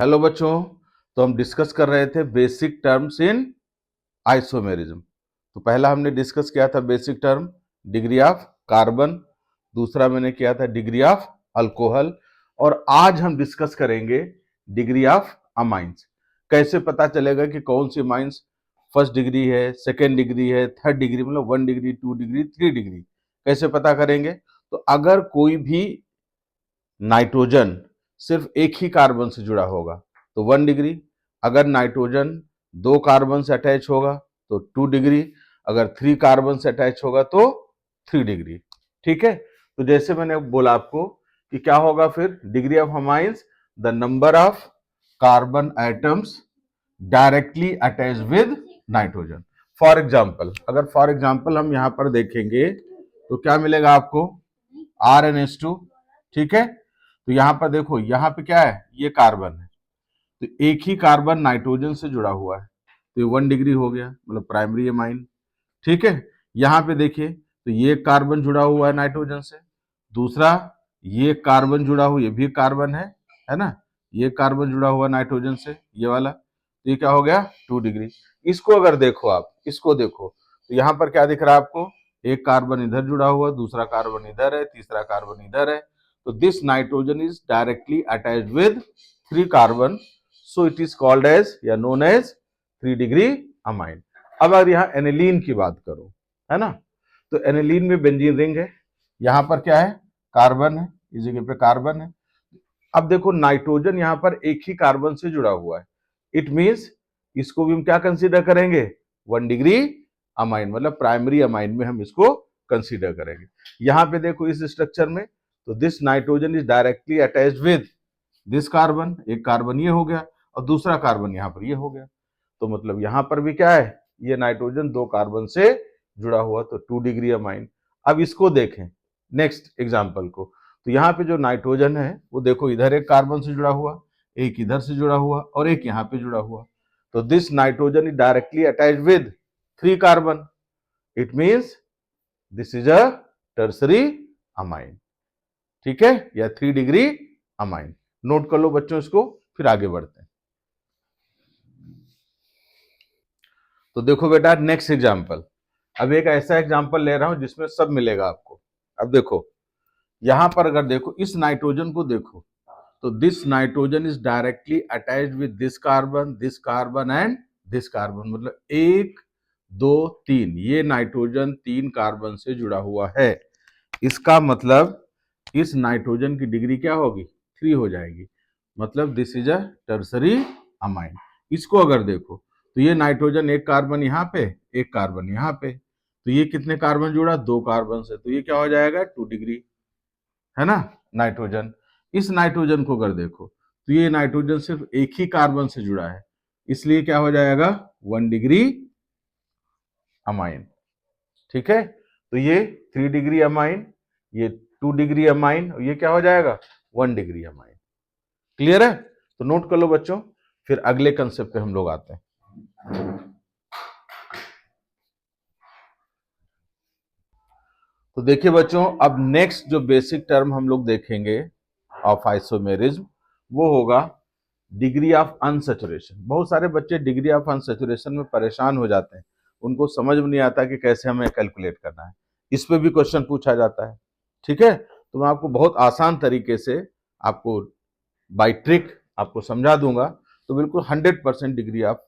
Hello बच्चों। तो हम डिस्कस कर रहे थे बेसिक टर्म्स इन आइसोमेरिज्म। तो पहला हमने डिस्कस किया था basic term degree of carbon, दूसरा मैंने किया था डिग्री ऑफ अल्कोहल, और आज हम डिस्कस करेंगे डिग्री ऑफ अमाइंस। कैसे पता चलेगा कि कौन सी अमाइंस फर्स्ट डिग्री है, सेकेंड डिग्री है, थर्ड डिग्री, मतलब 1 डिग्री, 2 डिग्री, 3 डिग्री, कैसे पता करेंगे? तो अगर कोई भी नाइट्रोजन सिर्फ एक ही कार्बन से जुड़ा होगा तो 1 डिग्री, अगर नाइट्रोजन 2 कार्बन से अटैच होगा तो 2 डिग्री, अगर 3 कार्बन से अटैच होगा तो 3 डिग्री। ठीक है, तो जैसे मैंने बोला आपको कि क्या होगा फिर degree of amines, the number of carbon atoms directly attach with nitrogen. For example, अगर फॉर एग्जाम्पल हम यहां पर देखेंगे तो क्या मिलेगा आपको? RnH2। ठीक है, तो यहां पर देखो, यहां पे क्या है, ये कार्बन है, तो एक ही कार्बन नाइट्रोजन से जुड़ा हुआ है, तो ये 1 डिग्री हो गया, मतलब प्राइमरी अमाइन। ठीक है, यहां पे देखिए तो ये कार्बन जुड़ा हुआ है नाइट्रोजन से, दूसरा ये कार्बन जुड़ा हुआ, ये भी कार्बन है ना, ये कार्बन जुड़ा हुआ नाइट्रोजन से, ये वाला, तो ये क्या हो गया? 2 डिग्री। इसको अगर देखो आप, इसको देखो तो यहां पर क्या दिख रहा है आपको? एक कार्बन इधर जुड़ा हुआ, दूसरा कार्बन इधर है, तीसरा कार्बन इधर है, तो this nitrogen is directly attached with 3 carbon, so it is called as या नोन एज 3 डिग्री अमाइन। अब अगर यहाँ एनिलीन की बात करो, है ना, तो एनिलीन में बेंजीन रिंग है, यहां पर क्या है? कार्बन है, इस जगह पे कार्बन है। अब देखो नाइट्रोजन यहां पर एक ही कार्बन से जुड़ा हुआ है, इट मींस इसको भी हम क्या कंसीडर करेंगे? 1 डिग्री अमाइन, मतलब प्राइमरी अमाइन में हम इसको कंसीडर करेंगे। यहां पे देखो इस स्ट्रक्चर में, तो this nitrogen is directly attached with this carbon, एक कार्बन ये हो गया और दूसरा कार्बन यहां पर ये हो गया, तो मतलब यहां पर भी क्या है? ये नाइट्रोजन 2 कार्बन से जुड़ा हुआ, तो 2 डिग्री अमाइन। अब इसको देखें नेक्स्ट एग्जाम्पल को, तो यहाँ पे जो नाइट्रोजन है वो देखो, इधर एक कार्बन से जुड़ा हुआ, एक इधर से जुड़ा हुआ और एक यहाँ पे जुड़ा हुआ, तो this nitrogen is directly attached with 3 carbon, it means this is a tertiary amine. ठीक है, या 3 डिग्री अमाइन। नोट कर लो बच्चों इसको, फिर आगे बढ़ते हैं। तो देखो बेटा नेक्स्ट एग्जाम्पल, अब एक ऐसा एग्जाम्पल ले रहा हूं जिसमें सब मिलेगा आपको। अब देखो यहां पर अगर देखो इस नाइट्रोजन को देखो, तो this nitrogen is directly attached with this carbon and this carbon, मतलब 1 2 3, ये नाइट्रोजन 3 कार्बन से जुड़ा हुआ है। इसका मतलब इस नाइट्रोजन की डिग्री क्या होगी? 3 हो जाएगी, मतलब this is a tertiary amine. इसको अगर देखो तो ये नाइट्रोजन एक कार्बन यहाँ पे, एक कार्बन यहाँ पे, तो ये कितने कार्बन जुड़ा? 2 कार्बन से, तो ये क्या हो जाएगा? 2 डिग्री, है ना नाइट्रोजन। इस नाइट्रोजन को अगर देखो तो ये नाइट्रोजन सिर्फ एक ही कार्बन से जुड़ा है, इसलिए क्या हो जाएगा? 1 डिग्री अमाइन। ठीक है, तो ये 3 डिग्री अमाइन, ये 2 डिग्री अमाइन, और ये क्या हो जाएगा? 1 डिग्री अमाइन। क्लियर है? तो नोट कर लो बच्चों, फिर अगले कंसेप्ट पे हम लोग आते हैं। तो देखिए बच्चों, अब नेक्स्ट जो बेसिक टर्म हम लोग देखेंगे ऑफ आइसोमेरिज्म, वो होगा डिग्री ऑफ अनसैचुरेशन। बहुत सारे बच्चे डिग्री ऑफ अनसैचुरेशन में परेशान हो जाते हैं, उनको समझ में नहीं आता कि कैसे हमें कैलकुलेट करना है, इस पे भी क्वेश्चन पूछा जाता है। ठीक है, तो मैं आपको बहुत आसान तरीके से आपको बाय ट्रिक आपको समझा दूंगा, तो बिल्कुल 100% डिग्री ऑफ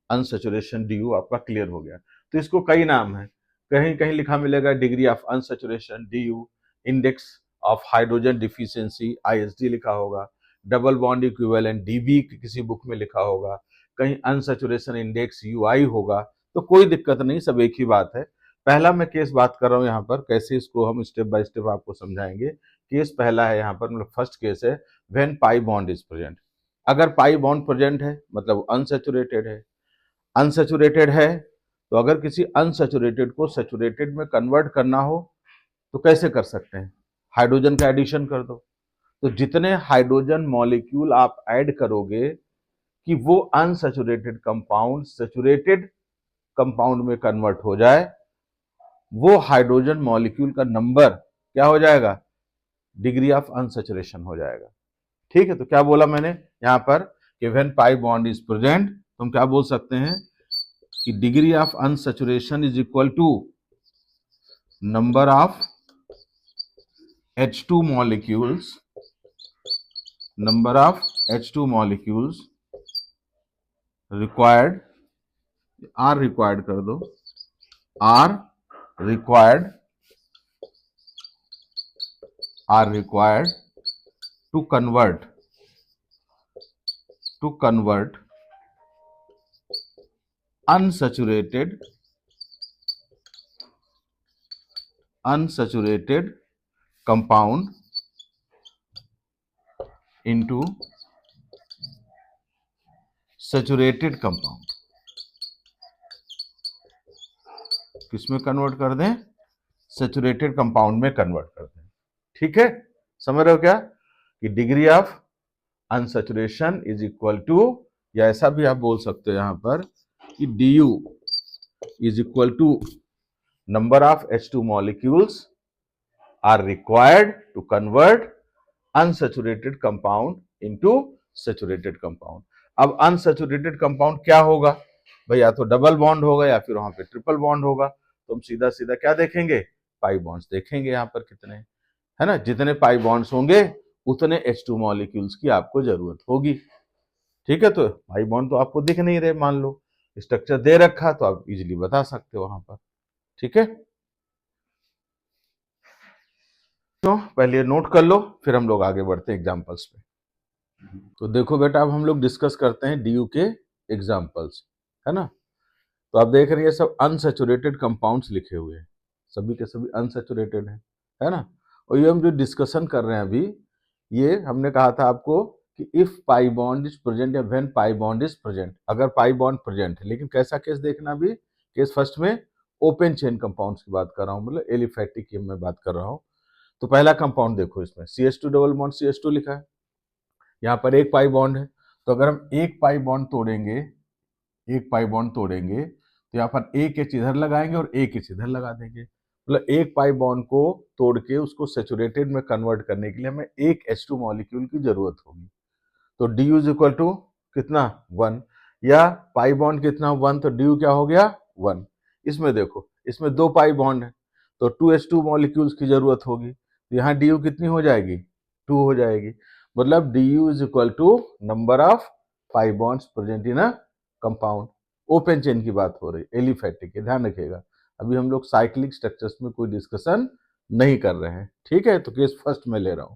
अनसैचुरेशन DU आपका क्लियर हो गया। तो इसको कई नाम है, कहीं कहीं लिखा मिलेगा degree of unsaturation DU, index of hydrogen deficiency ISD लिखा होगा, डबल बॉन्ड इक्विवेलेंट DB किसी बुक में लिखा होगा, कहीं अनसैचुरेशन इंडेक्स UI होगा, तो कोई दिक्कत नहीं, सब एक ही बात है। पहला मैं केस बात कर रहा हूं यहाँ पर, कैसे इसको हम स्टेप बाय स्टेप आपको समझाएंगे। केस पहला है यहाँ पर, मतलब फर्स्ट केस है when pi bond is present. अगर पाई बॉन्ड प्रेजेंट है मतलब अनसैचुरेटेड है। अनसैचुरेटेड है तो अगर किसी अनसैचुरेटेड को सैचुरेटेड में कन्वर्ट करना हो तो कैसे कर सकते हैं? हाइड्रोजन का एडिशन कर दो, तो जितने हाइड्रोजन मॉलिक्यूल आप ऐड करोगे कि वो अनसैचुरेटेड कंपाउंड सैचुरेटेड कंपाउंड में कन्वर्ट हो जाए, वो हाइड्रोजन मॉलिक्यूल का नंबर क्या हो जाएगा? डिग्री ऑफ अनसैचुरेशन हो जाएगा। ठीक है, तो क्या बोला मैंने यहाँ पर कि when pi bond is present तो हम क्या बोल सकते हैं कि degree of unsaturation is equal to number of H2 molecules, number of H2 molecules required, are required कर दो, are required to convert unsaturated compound into saturated compound. किसमें कन्वर्ट कर दें? सैचुरेटेड कंपाउंड में कन्वर्ट कर दें। ठीक है, समझ रहे हो क्या कि degree of unsaturation is equal to, या ऐसा भी आप बोल सकते हो यहां पर कि du is equal to number of H2 molecules are required to convert unsaturated compound into saturated compound. अब अनसैचुरेटेड कंपाउंड क्या होगा भाई? या तो डबल बॉन्ड होगा या फिर वहां पे ट्रिपल बॉन्ड होगा। तो हम सीधा सीधा क्या देखेंगे? पाई बॉन्ड्स देखेंगे यहाँ पर कितने, है ना? जितने पाई बॉन्ड्स होंगे उतने H2 मॉलिक्यूल्स की आपको जरूरत होगी। ठीक है, तो पाई बॉन्ड तो आपको दिख नहीं रहे, मान लो स्ट्रक्चर दे रखा तो आप इजीली बता सकते हो वहां पर। ठीक है, तो पहले नोट कर लो, फिर हम लोग आगे बढ़ते हैं एग्जांपल्स पे। तो देखो बेटा, अब हम लोग डिस्कस करते हैं DU के एग्जांपल्स, है ना? तो आप देख रहे हैं सब अनसैचुरेटेड कंपाउंड्स लिखे हुए हैं, सभी के सभी अनसैचुरेटेड हैं, है ना? और ये हम जो डिस्कशन कर रहे हैं अभी, ये हमने कहा था आपको कि if pi bond is present या when pi bond is present, अगर पाई बॉन्ड प्रेजेंट है, लेकिन कैसा केस देखना अभी? केस फर्स्ट में ओपन चेन कंपाउंड्स की बात कर रहा हूँ, मतलब एलिफैटिक की मैं बात कर रहा हूँ। तो पहला कंपाउंड देखो, इसमें CH2 डबल बॉन्ड CH2 लिखा है, यहाँ पर एक पाई बॉन्ड है। तो अगर हम एक पाई बॉन्ड तोड़ेंगे, तो यहाँ पर एक एच इधर लगाएंगे और एक एच इधर लगा देंगे, मतलब एक पाई बॉन्ड को तोड़ के उसको सैचुरेटेड में कन्वर्ट करने के लिए हमें एक H2 मॉलिक्यूल की जरूरत होगी। तो DU इज इक्वल टू कितना? 1, या पाई बॉन्ड कितना? 1, तो DU क्या हो गया? 1। इसमें देखो, इसमें दो पाई बॉन्ड है तो 2H2 मॉलिक्यूल्स की जरूरत होगी, तो यहाँ DU कितनी हो जाएगी? 2 हो जाएगी। मतलब DU is equal to number of pi bonds present in a compound. Open chain की बात हो रही, एलिफैटिक है, ध्यान रखिएगा। अभी हम लोग साइक्लिक स्ट्रक्चर्स में कोई डिस्कशन नहीं कर रहे हैं। ठीक है, तो केस फर्स्ट में ले रहा हूं।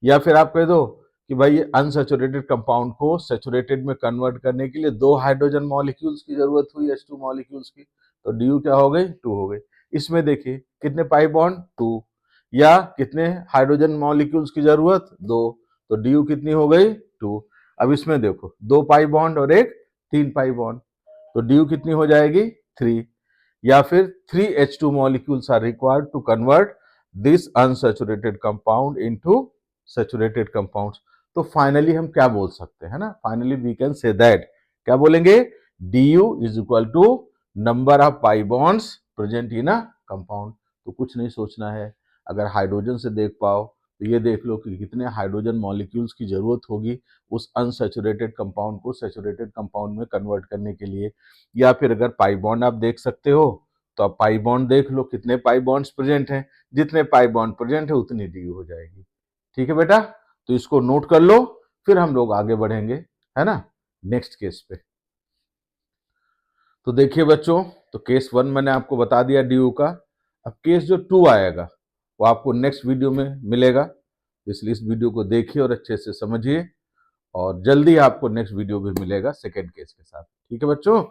या फिर आप कह दो कि भाई ये अनसैचुरेटेड कंपाउंड को सैचुरेटेड में कन्वर्ट करने के लिए दो हाइड्रोजन मॉलिक्यूल्स की जरूरत हुई, H2 मॉलिक्यूल्स की, तो DU क्या हो गई? 2 हो गई। इसमें देखिए कितने पाई बॉन्ड? 2। या कितने हाइड्रोजन मॉलिक्यूल्स की जरूरत? 2, तो DU कितनी हो गई? 2। अब इसमें देखो, दो पाई बॉन्ड और एक 3 पाई बॉन्ड, तो DU कितनी हो जाएगी? 3। या फिर 3H2 molecules are required to convert this unsaturated compound into saturated compounds। तो फाइनली हम क्या बोल सकते हैं ना? Finally we can say that, क्या बोलेंगे? DU is equal to number of pi bonds present in a compound. तो कुछ नहीं सोचना है, अगर हाइड्रोजन से देख पाओ तो ये देख लो कि कितने हाइड्रोजन मॉलिक्यूल्स की जरूरत होगी उस अनसैचुरेटेड कंपाउंड को सैचुरेटेड कंपाउंड में कन्वर्ट करने के लिए। या फिर अगर पाई बॉन्ड आप देख सकते हो तो आप पाई बॉन्ड देख लो, कितने पाई बॉन्ड्स प्रेजेंट हैं, जितने पाई बॉन्ड प्रेजेंट है उतनी DU हो जाएगी। ठीक है बेटा, तो इसको नोट कर लो, फिर हम लोग आगे बढ़ेंगे, है ना, नेक्स्ट केस पे। तो देखिए बच्चों, तो केस 1 मैंने आपको बता दिया DU का। अब केस जो 2 आएगा वो आपको नेक्स्ट वीडियो में मिलेगा, इसलिए इस वीडियो को देखिए और अच्छे से समझिए, और जल्दी आपको नेक्स्ट वीडियो भी मिलेगा सेकेंड केस के साथ। ठीक है बच्चों।